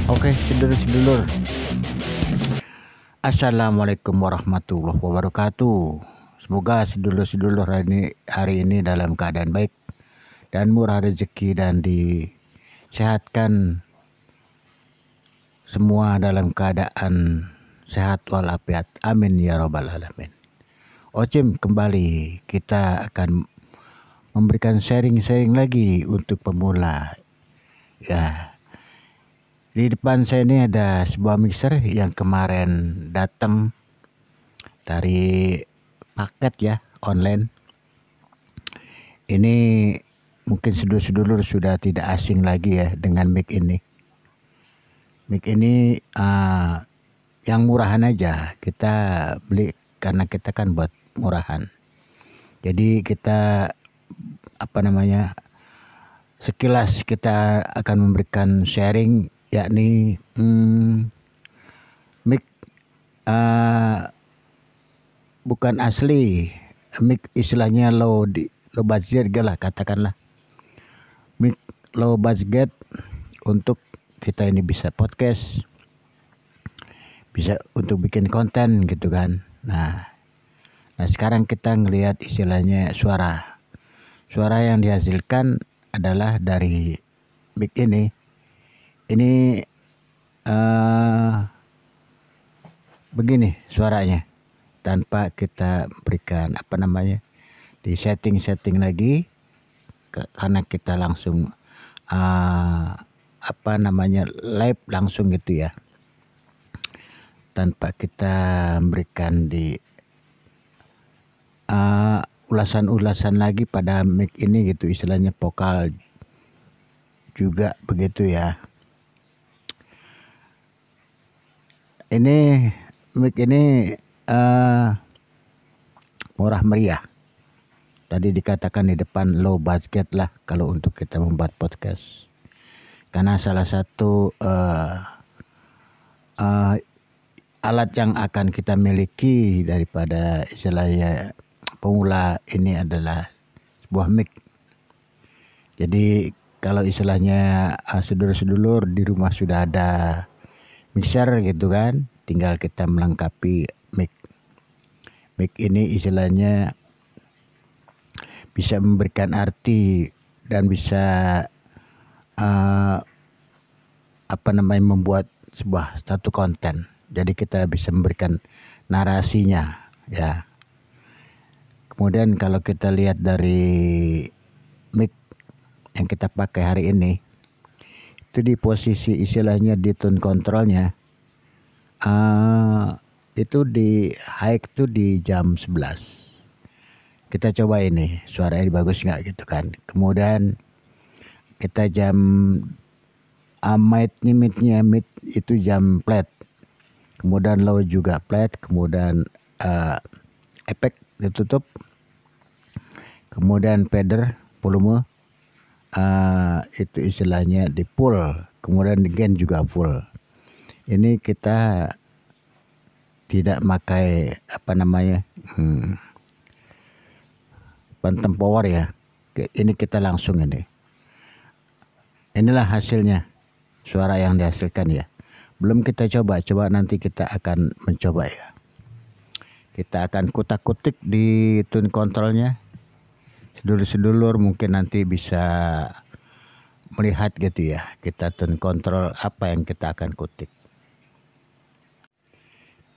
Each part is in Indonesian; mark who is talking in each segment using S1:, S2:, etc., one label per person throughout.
S1: Oke, sedulur-sedulur. Assalamualaikum warahmatullahi wabarakatuh. Semoga sedulur-sedulur hari ini dalam keadaan baik dan murah rezeki dan disehatkan semua dalam keadaan sehat walafiat. Amin ya robbal alamin. Ocim, kembali kita akan memberikan sharing-sharing lagi untuk pemula. Ya, di depan saya ini ada sebuah mixer yang kemarin datang dari paket ya, online. Ini mungkin sedulur-sedulur sudah tidak asing lagi ya dengan mic ini. Mic ini yang murahan aja. Kita beli karena kita kan buat murahan. Jadi kita sekilas kita akan memberikan sharing, yakni mic bukan asli, mic istilahnya low budget lah, katakanlah mic low budget untuk kita ini bisa podcast, bisa untuk bikin konten gitu kan. Nah sekarang kita ngelihat istilahnya suara yang dihasilkan adalah dari mic ini begini suaranya, tanpa kita berikan di setting lagi, karena kita langsung live langsung gitu ya, tanpa kita memberikan di ulasan lagi pada mic ini gitu, istilahnya vokal juga begitu ya. Ini mic ini murah meriah. Tadi dikatakan di depan low budget lah kalau untuk kita membuat podcast. Karena salah satu alat yang akan kita miliki daripada istilahnya pemula ini adalah sebuah mic. Jadi kalau istilahnya sedulur-sedulur di rumah sudah ada mixer gitu kan, tinggal kita melengkapi mic. Mic ini istilahnya bisa memberikan arti dan bisa membuat satu konten. Jadi kita bisa memberikan narasinya ya. Kemudian kalau kita lihat dari mic yang kita pakai hari ini, itu di posisi istilahnya di tone controlnya itu di high itu di jam 11. Kita coba ini suaranya bagus nggak gitu kan. Kemudian kita jam mid itu jam flat, kemudian low juga flat, kemudian efek ditutup, kemudian fader volume itu istilahnya di full, kemudian gain juga full. Ini kita tidak pakai phantom power ya. Ini kita langsung ini. Inilah hasilnya, suara yang dihasilkan ya. Belum kita coba nanti kita akan mencoba ya. Kita akan kutak-kutik di tune controlnya. Sedulur-sedulur mungkin nanti bisa melihat gitu ya, kita tune control apa yang kita akan kutik.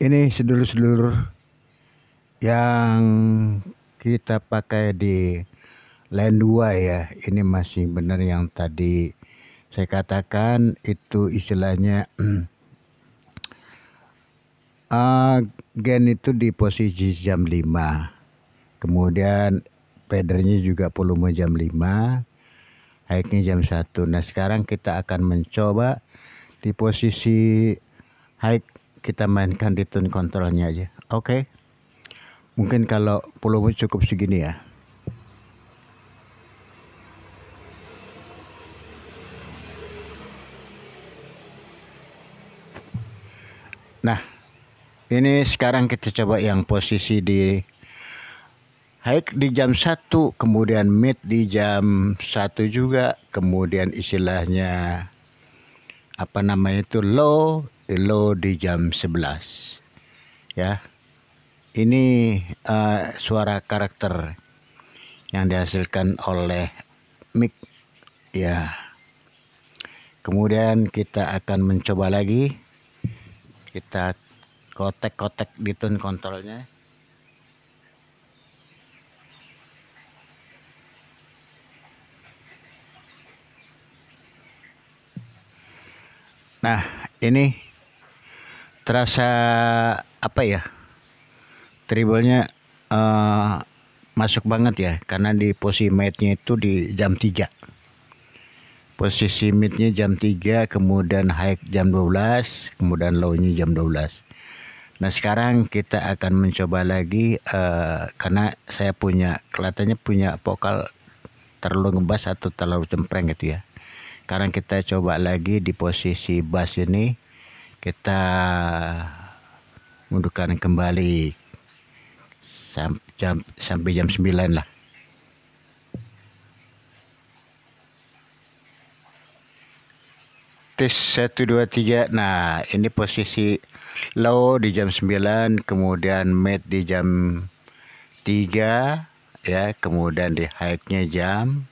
S1: Ini sedulur-sedulur yang kita pakai di line 2 ya. Ini masih benar yang tadi saya katakan, itu istilahnya gain itu di posisi jam 5, kemudian fadernya juga volume jam 5, high-nya jam 1. Nah sekarang kita akan mencoba di posisi high, kita mainkan di tone controlnya aja. Oke. Mungkin kalau volume cukup segini ya. Nah ini sekarang kita coba yang posisi di high di jam 1, kemudian mid di jam 1 juga, kemudian istilahnya apa namanya itu low di jam 11 ya. Ini suara karakter yang dihasilkan oleh mic ya. Kemudian kita akan mencoba lagi, kita kotek-kotek di tone kontrolnya. Nah, ini terasa apa ya? Treble-nya masuk banget ya, karena di posisi mid-nya itu di jam 3. Posisi mid-nya jam 3, kemudian high jam 12, kemudian low-nya jam 12. Nah, sekarang kita akan mencoba lagi karena saya kelihatannya punya vokal terlalu ngebas atau terlalu cempreng gitu ya. Sekarang kita coba lagi di posisi bass ini, kita mundurkan kembali sampai jam 9 lah. Tes 1 2 3. Nah, ini posisi low di jam 9, kemudian mid di jam 3 ya, kemudian di high-nya jam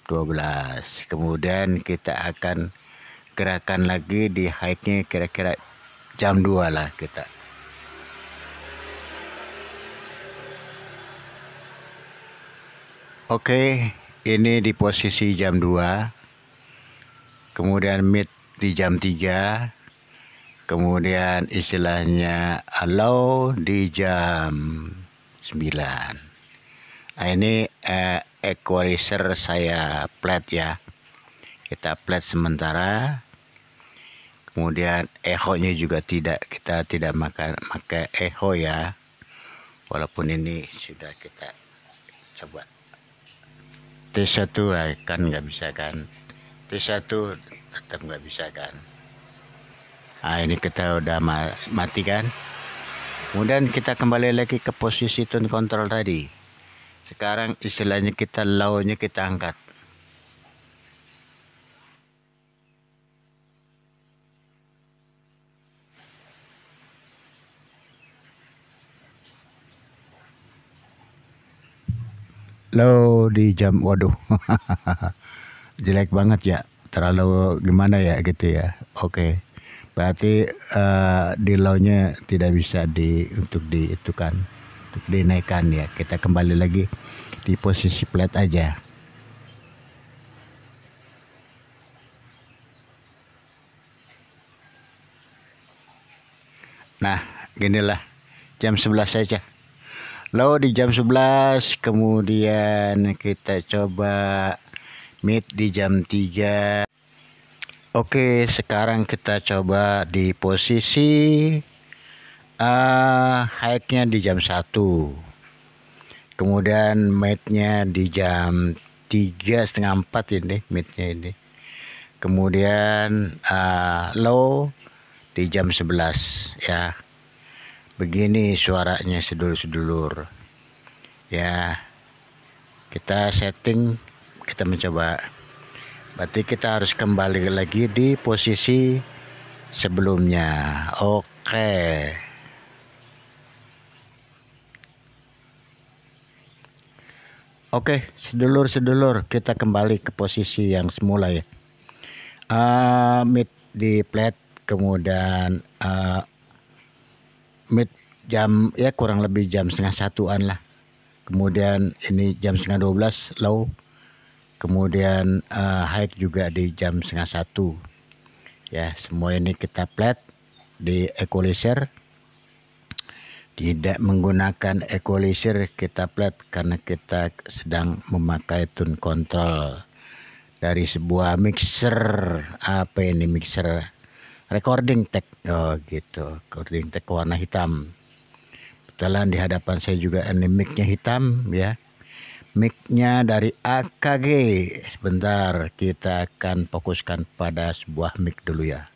S1: 12. Kemudian kita akan gerakan lagi di high-nya kira-kira jam 2 lah kita. Oke, ini di posisi jam 2. Kemudian mid di jam 3, kemudian istilahnya low di jam 9. Nah, ini equalizer saya flat ya, kita flat sementara. Kemudian echo-nya juga kita tidak pakai echo ya, walaupun ini sudah kita coba T1 kan nggak bisa kan, T1 tetap nggak bisa kan. Nah, ini kita udah mati kan. Kemudian kita kembali lagi ke posisi tone control tadi. Sekarang istilahnya kita low-nya kita angkat. Low di jam, waduh. Jelek banget ya, terlalu gimana ya gitu ya. Oke, berarti di low-nya tidak bisa untuk dinaikkan ya. Kita kembali lagi di posisi flat aja. Nah, ginilah jam 11 saja. Low di jam 11, kemudian kita coba mid di jam 3. Oke, sekarang kita coba di posisi high-nya di jam 1. Kemudian mid-nya di jam 3 setengah 4 ini, mid-nya ini. Kemudian low di jam 11 ya. Begini suaranya sedulur-sedulur ya. Kita setting, kita mencoba. Berarti kita harus kembali lagi di posisi sebelumnya. Oke. Oke, sedulur-sedulur, kita kembali ke posisi yang semula ya. Mid di flat, kemudian mid jam ya kurang lebih jam setengah 1-an lah. Kemudian ini jam setengah 12 low. Kemudian high juga di jam setengah 1. Ya, semua ini kita flat di equalizer. Tidak menggunakan equalizer, kita flat karena kita sedang memakai tone control dari sebuah mixer. Apa ini mixer? Recording tech. Oh gitu, recording tech warna hitam. Kebetulan di hadapan saya juga ini mic-nya hitam ya. Mic-nya dari AKG. Sebentar, kita akan fokuskan pada sebuah mic dulu ya.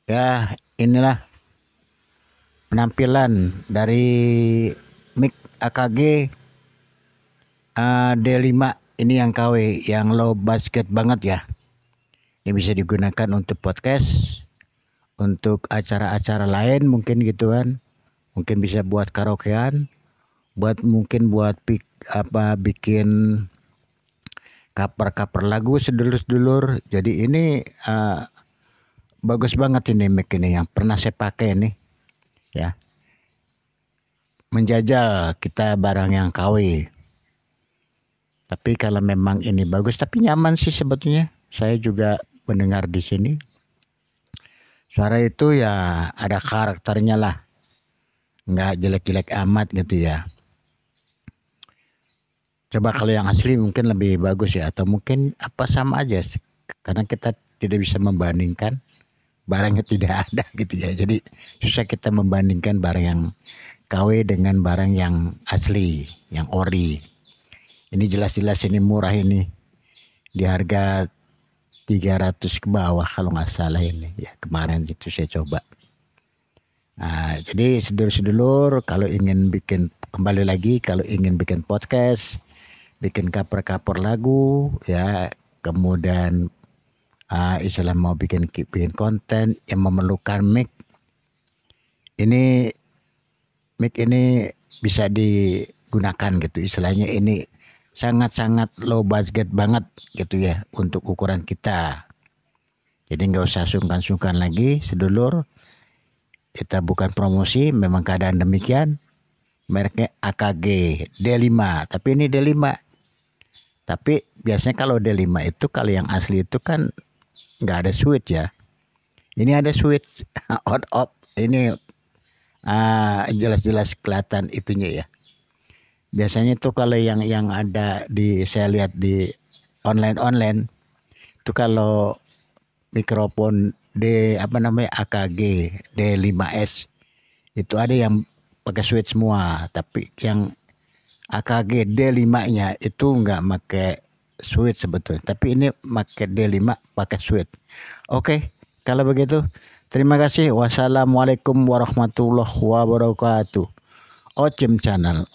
S1: Ya, inilah penampilan dari mic AKG D5 ini yang KW, yang low basket banget ya. Ini bisa digunakan untuk podcast, untuk acara-acara lain mungkin gitu kan. Mungkin bisa buat karaokean, mungkin buat bikin cover-cover lagu sedulur-sedulur. Jadi ini bagus banget ini mic ini yang pernah saya pakai nih ya. Menjajal kita barang yang KW. Tapi kalau memang ini bagus, tapi nyaman sih sebetulnya. Saya juga mendengar di sini. Suara itu ya ada karakternya lah. Nggak jelek-jelek amat gitu ya. Coba kalau yang asli mungkin lebih bagus ya. Atau mungkin apa sama aja. Karena kita tidak bisa membandingkan. Barangnya tidak ada gitu ya. Jadi susah kita membandingkan barang yang KW dengan barang yang asli. Yang ori. Ini jelas-jelas ini murah ini. Di harga 300 ke bawah kalau nggak salah ini. Ya kemarin itu saya coba. Nah, jadi sedulur-sedulur kalau ingin bikin kembali lagi kalau ingin bikin podcast, bikin cover-cover lagu ya, kemudian istilah mau bikin konten yang memerlukan ini mic ini bisa digunakan gitu istilahnya ini sangat-sangat low budget banget gitu ya untuk ukuran kita. Jadi nggak usah sungkan-sungkan lagi sedulur. Kita bukan promosi, memang keadaan demikian. Mereknya AKG D5, tapi ini D5. Tapi biasanya kalau D5 itu kalau yang asli itu kan nggak ada switch ya. Ini ada switch on off. Ini jelas-jelas kelihatan itunya ya. Biasanya itu kalau yang ada saya lihat di online itu kalau mikrofon AKG D5S itu ada yang pakai switch semua, tapi yang AKG D5-nya itu nggak pakai switch sebetulnya, tapi ini pakai D5 pakai switch. Oke, kalau begitu terima kasih. Wassalamualaikum warahmatullahi wabarakatuh. Ocim Channel.